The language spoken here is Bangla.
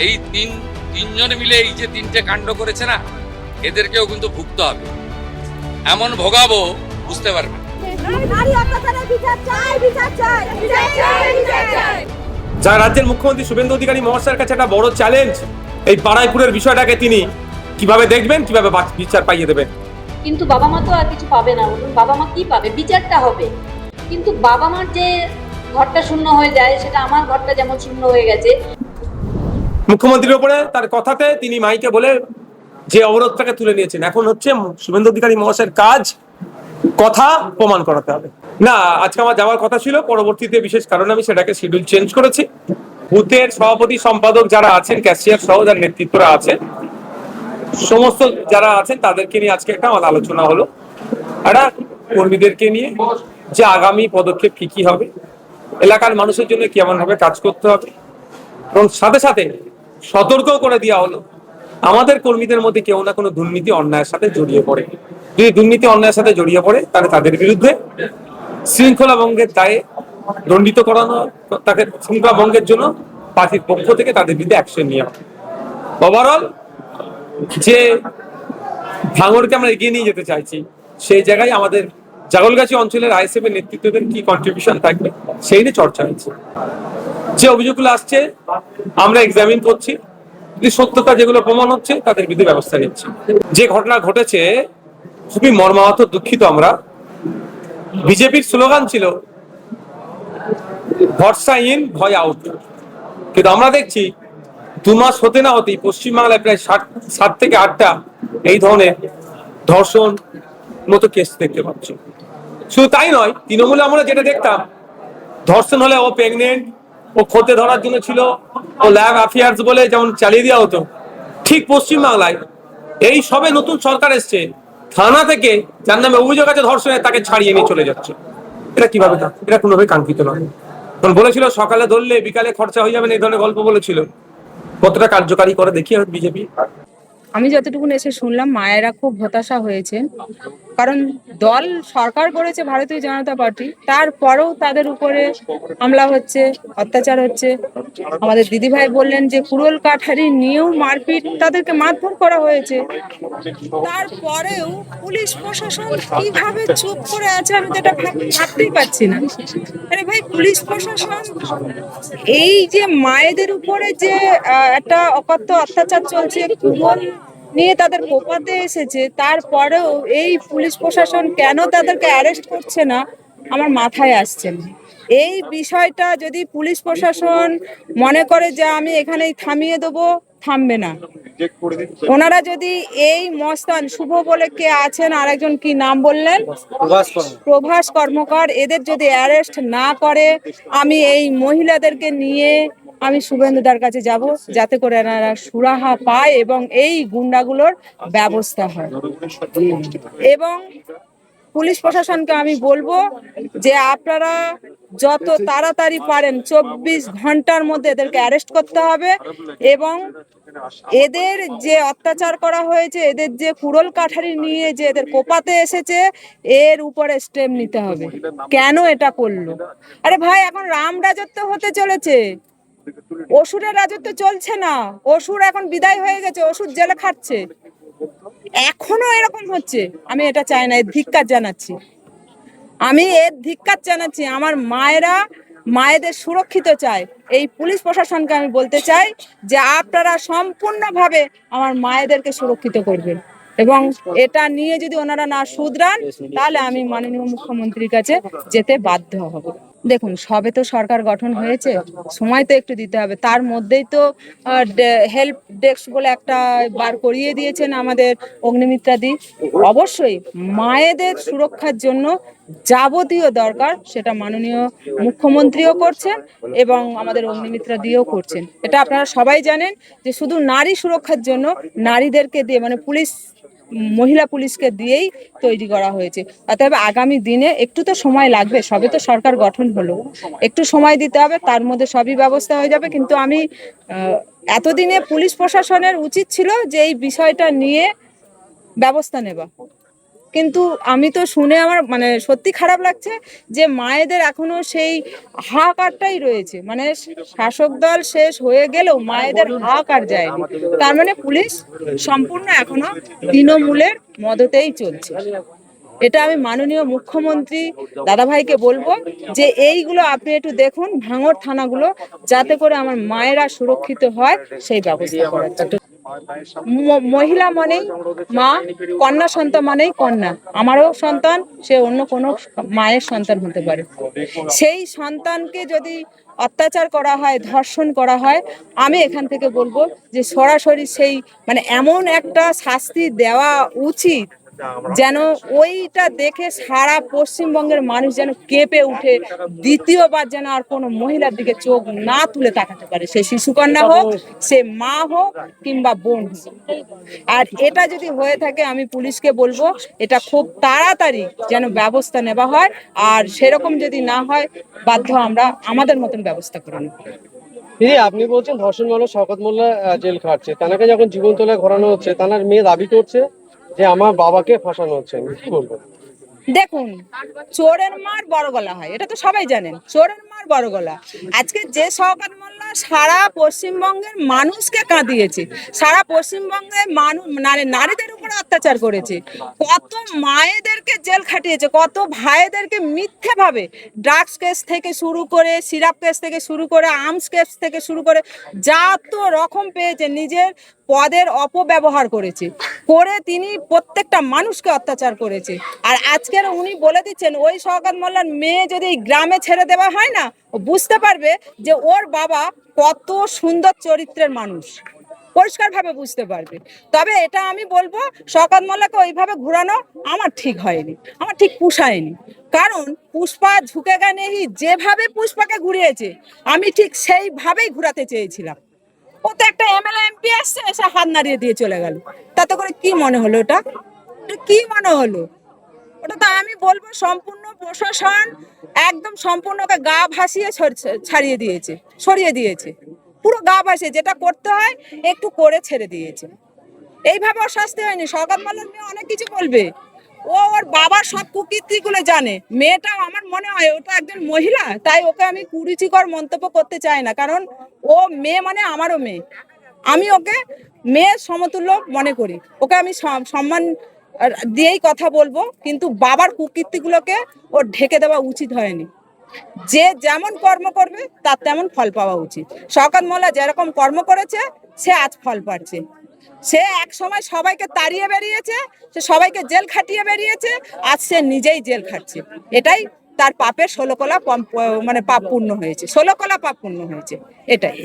এই তিনজন মিলে এই যে তিনটে কাণ্ড করেছে না, এদেরকেও কিন্তু ভুগতে হবে। এমন ভোগাবো বুঝতে পারবে। যা রাজ্যের মুখ্যমন্ত্রী শুভেন্দু অধিকারী মহাশয়ের কাছে একটা বড় চ্যালেঞ্জ, এই বাড়াইপুরের বিষয়টাকে তিনি কিভাবে দেখবেন, কিভাবে বিচার পাইয়ে দেবেন। কিন্তু বাবা মা তো আর কিছু পাবে না, বাবা মা কি পাবে? বিচারটা হবে। কিন্তু বাবা মার যে ঘরটা শূন্য হয়ে যায়, সেটা আমার ঘরটা যেমন শূন্য হয়ে গেছে। মুখ্যমন্ত্রীর উপরে তার কথাতে তিনি মাইকে বলে যে অবরোধটাকে তুলে নিয়েছেন, এখন হচ্ছে শুভেন্দু অধিকারী মহাশয়ের কাজ কথা প্রমাণ করাতে হবে। না, আজকে আমার যাওয়ার কথা ছিল, পরবর্তীতে বিশেষ কারণে আমি সেটাকে শিডিউল চেঞ্জ করেছি। বুথের সভাপতি সম্পাদক যারা আছেন, ক্যাশিয়ার সহ যার নেতৃত্বরা আছেন, সমস্ত যারা আছেন তাদেরকে নিয়ে আজকে একটা আমার আলোচনা হলো। একটা কর্মীদেরকে নিয়ে যে আগামী পদক্ষেপ কি কি হবে, এলাকার মানুষের জন্য কেমন ভাবে কাজ করতে হবে, এবং সাথে সাথে সতর্কও করে দেওয়া হলো আমাদের কর্মীদের মধ্যে কেউ না কোনো দুর্নীতি অন্যায়ের সাথে জড়িয়ে পড়ে। যদি দুর্নীতি অন্যায়ের সাথে জড়িয়ে পড়ে তাহলে তাদের বিরুদ্ধে শৃঙ্খলা ভঙ্গের দায়ে দণ্ডিত করানো, তাকে শৃঙ্খলা ভঙ্গের জন্য পার্টির পক্ষ থেকে তাদের বিরুদ্ধে অ্যাকশন নেওয়া হবে। ওভারঅল যে ভাঙড়কে আমরা এগিয়ে নিয়ে যেতে চাইছি, সেই জায়গায় আমাদের জাগলগাছি অঞ্চলের আইএসএফ এর নেতৃত্বদের কি কন্ট্রিবিউশন থাকবে সেই নিয়ে চর্চা হচ্ছে। যে অভিযোগগুলো আসছে আমরা এক্সামিন করছি, যদি সত্যতা যেগুলো প্রমাণ হচ্ছে তাদের বিরুদ্ধে ব্যবস্থা নিচ্ছি। যে ঘটনা ঘটেছে খুবই মর্মাহত, দুঃখিত আমরা। বিজেপির স্লোগান ছিল ভরসা ইন, ভয় আউট, কিন্তু আমরা দেখছি 2 মাস হতে না হতেই পশ্চিমবাংলায় প্রায় 7 থেকে 8টা এই ধরনের ধর্ষণ মতো কেস দেখতে পাচ্ছি। শুধু তাই নয়, তৃণমূলে আমরা যেটা দেখতাম, ধর্ষণ হলে ও প্রেগনেন্ট, ও খোঁতে ধরার জন্য ছিল, ও ল্যাব অ্যাফেয়ার্স বলে যেমন চালিয়ে দেওয়া হতো, ঠিক পশ্চিমবাংলায় এই সবে নতুন সরকার এসছে, থানা থেকে যার নামে অভিযোগ আছে ধর্ষণে তাকে ছাড়িয়ে নিয়ে চলে যাচ্ছে। এটা কিভাবে? এটা কোনোভাবে কাঙ্ক্ষিত নয়। তখন বলেছিল সকালে ধরলে বিকালে খরচা হয়ে যাবে, এই ধরনের গল্প বলেছিল। কতটা কার্যকারী করে দেখি বিজেপি। আমি যতটুকু এসে শুনলাম, মায়েরা খুব হতাশা হয়েছেন, কারণ দল সরকার করেছে ভারতীয় জনতা পার্টি, তারপরেও তাদের উপরে হামলা হচ্ছে, অত্যাচার হচ্ছে। আমাদের দিদিভাই বললেন যে কুড়োল কাঠারি নিয়েও মারপিট, তাদেরকে মারধর করা হয়েছে। তারপরেও পুলিশ প্রশাসন কিভাবে চুপ করে আছে, আমি তো এটা ভাবতেই পারছি না। আরে ভাই, পুলিশ প্রশাসন এই যে মায়েদের উপরে যে একটা অকথ্য অত্যাচার চলছে, কুড়োল নিয়ে তাদের কোপাতে এসেছে, তারপরেও এই পুলিশ প্রশাসন কেন তাদেরকে অ্যারেস্ট করছে না আমার মাথায় আসছে না। এই বিষয়টা যদি পুলিশ প্রশাসন মনে করে যে আমি এখানেই থামিয়ে দেবো, থামবে না। ওনারা যদি এই মস্তান শুভ বলে কে আছেন, আরেকজন কি নাম বললেন, প্রভাস কর্মকার, এদের যদি অ্যারেস্ট না করে, আমি এই মহিলাদেরকে নিয়ে আমি শুভেন্দুদার কাছে যাব, যাতে করে এনারা সুরাহা পায় এবং এই গুন্ডাগুলোর ব্যবস্থা হয়। এবং পুলিশ প্রশাসনকে আমি বলবো যে আপনারা যত তাড়াতাড়ি পারেন 24 ঘন্টার মধ্যে এদেরকে অ্যারেস্ট করতে হবে, এবং এদের যে অত্যাচার করা হয়েছে, এদের যে কুড়োল কাঠারি নিয়ে যে এদের কোপাতে এসেছে, এর উপরে স্টেপ নিতে হবে। কেন এটা করলো? আরে ভাই, এখন রাম রাজত্ব হতে চলেছে, অসুরের রাজত্ব চলছে না। অসুর এখন বিদায় হয়ে গেছে, অসুর জেলে খাটছে, এখনো এরকম হচ্ছে। আমি এটা চাই না, এর ধিক্কার জানাচ্ছি। আমার মায়েদের সুরক্ষিত চাই। এই পুলিশ প্রশাসনকে আমি বলতে চাই যে আপনারা সম্পূর্ণভাবে আমার মায়েদেরকে সুরক্ষিত করবেন, এবং এটা নিয়ে যদি ওনারা না শুধরান, তাহলে আমি মাননীয় মুখ্যমন্ত্রীর কাছে যেতে বাধ্য হব। দেখুন, সবে তো সরকার গঠন হয়েছে, সময় তো একটু দিতে হবে। তার মধ্যেই তো হেল্প ডেস্ক বলে একটা বার করিয়ে দিয়েছেন আমাদের অগ্নিমিত্রাদি। অবশ্যই মায়েদের সুরক্ষার জন্য যাবতীয় দরকার সেটা মাননীয় মুখ্যমন্ত্রীও করছেন এবং আমাদের অগ্নিমিত্রাদিও করছেন। এটা আপনারা সবাই জানেন যে শুধু নারী সুরক্ষার জন্য নারীদেরকে দিয়ে, মানে মহিলা পুলিশকে দিয়েই তৈরি করা হয়েছে। অতএব আগামী দিনে একটু তো সময় লাগবে, সবে তো সরকার গঠন হলো, একটু সময় দিতে হবে, তার মধ্যে সবই ব্যবস্থা হয়ে যাবে। কিন্তু আমি এতদিনে পুলিশ প্রশাসনের উচিত ছিল যে এই বিষয়টা নিয়ে ব্যবস্থা নেওয়া। কিন্তু আমি তো শুনে আমার মানে সত্যি খারাপ লাগছে যে মায়েদের এখনো সেই হাহাকারটাই রয়েছে, মানে শাসক দল শেষ হয়ে গেলেও মায়েদের হাহাকার যায়নি। তার মানে পুলিশ সম্পূর্ণ এখনো তৃণমূলের মদতেই চলছে। এটা আমি মাননীয় মুখ্যমন্ত্রী দাদাভাইকে বলবো যে এইগুলো আপনি একটু দেখুন, ভাঙড় থানাগুলো, যাতে করে আমার মায়েরা সুরক্ষিত হয় সেই ব্যবস্থা করার জন্য। মহিলা মানেই মা, কন্যা সন্তান মানেই কন্যা। আমারও সন্তান, সে অন্য কোনো মায়ের সন্তান হতে পারে। সেই সন্তানকে যদি অত্যাচার করা হয়, ধর্ষণ করা হয়, আমি এখান থেকে বলবো যে সরাসরি সেই মানে এমন একটা শাস্তি দেওয়া উচিত যেন ওইটা দেখে সারা পশ্চিমবঙ্গের মানুষ যেন কেঁপে উঠে, দ্বিতীয়বার যেন আর কোনো মহিলার দিকে চোখ না তুলে তাকাতে পারে, সে শিশুকন্যা হোক, সে মা হোক কিংবা বোন হোক। আর এটা যদি হয়ে থাকে আমি পুলিশকে বলবো এটা খুব তাড়াতাড়ি যেন ব্যবস্থা নেওয়া হয়, আর সেরকম যদি না হয় বাধ্য আমরা আমাদের মতন ব্যবস্থা করে নেব। দিদি, আপনি বলছেন ধর্ষণ মামলা শওকত মোল্লা জেল খাটছে, তাকে যখন জীবনতলায় ঘোরানো হচ্ছে, তার মেয়ে দাবি করছে যে আমার বাবাকে ফাঁসানো হচ্ছে, কি বলবো? দেখুন, চোরের মার বড় গলা হয়, এটা তো সবাই জানেন, চোরের মার বড় গলা। আজকে যে শওকত মোল্লা সারা পশ্চিমবঙ্গের মানুষকে কাঁদিয়েছে, সারা পশ্চিমবঙ্গের মানুষ নারীদের উপরে অত্যাচার করেছে, কত মায়েদেরকে জেল খাটিয়েছে, কত ভাইদেরকে মিথ্যে ভাবে ড্রাগস কেস থেকে শুরু করে, সিরাপ কেস থেকে শুরু করে, আর্মস কেস থেকে শুরু করে যা তো রকম পেয়েছে, নিজের পদের অপব্যবহার করেছে, করে তিনি প্রত্যেকটা মানুষকে অত্যাচার করেছে। আর আজকের উনি বলে দিচ্ছেন ওই শওকত মোল্লার মেয়ে যদি গ্রামে ছেড়ে দেওয়া হয় না, ও বুঝতে পারবে যে ওর বাবা কত সুন্দর চরিত্রের মানুষ, পরিষ্কারভাবে বুঝতে পারবে। তবে এটা আমি বলবো শওকত মোল্লাকে ওইভাবে ঘোরানো আমার ঠিক হয়নি, আমার ঠিক পুষায়নি। কারণ পুষ্পা ঝুঁকেগা নেহি যেভাবে পুষ্পাকে ঘুরিয়েছে আমি ঠিক সেইভাবেই ঘুরাতে চেয়েছিলাম। ও তো একটা এমএলএ এমপি আসছে, এসে হাত নাড়িয়ে দিয়ে চলে গেল, তাতে করে কি মনে হলো? ওটা কি মনে হলো? ওটা তো আমি বলবো সম্পূর্ণ প্রশাসন একদম সম্পূর্ণ ওকে গা ভাসিয়ে ছাড়িয়ে দিয়েছে, সরিয়ে দিয়েছে, পুরো গা ভাসিয়ে যেটা করতে হয় একটু করে ছেড়ে দিয়েছে। এইভাবে ওর শাস্তি হয়নি। শওকত মোল্লার মেয়ে অনেক কিছু বলবে, ও ওর বাবার সব কুকীর্তিগুলো জানে। মেয়েটাও আমার মনে হয় ওটা একজন মহিলা, তাই ওকে আমি কুরুচিকর মন্তব্য করতে চাই না, কারণ ও মেয়ে মানে আমারও মেয়ে, আমি ওকে মেয়ের সমতুল্য মনে করি, ওকে আমি সম্মান দিয়েই কথা বলবো। কিন্তু বাবার কুকীর্তিগুলোকে ওর ঢেকে দেওয়া উচিত হয়নি। যে যেমন কর্ম করবে তার তেমন ফল পাওয়া উচিত। শওকত মোল্লা যেরকম কর্ম করেছে সে আজ ফল পাচ্ছে। সে এক সময় সবাইকে তাড়িয়ে বেরিয়েছে, সে সবাইকে জেল খাটিয়ে বেরিয়েছে, আজ সে নিজেই জেল খাটছে। এটাই তার পাপের 16 কলা মানে পাপ পূর্ণ হয়েছে, 16 কলা পাপ পূর্ণ হয়েছে, এটাই।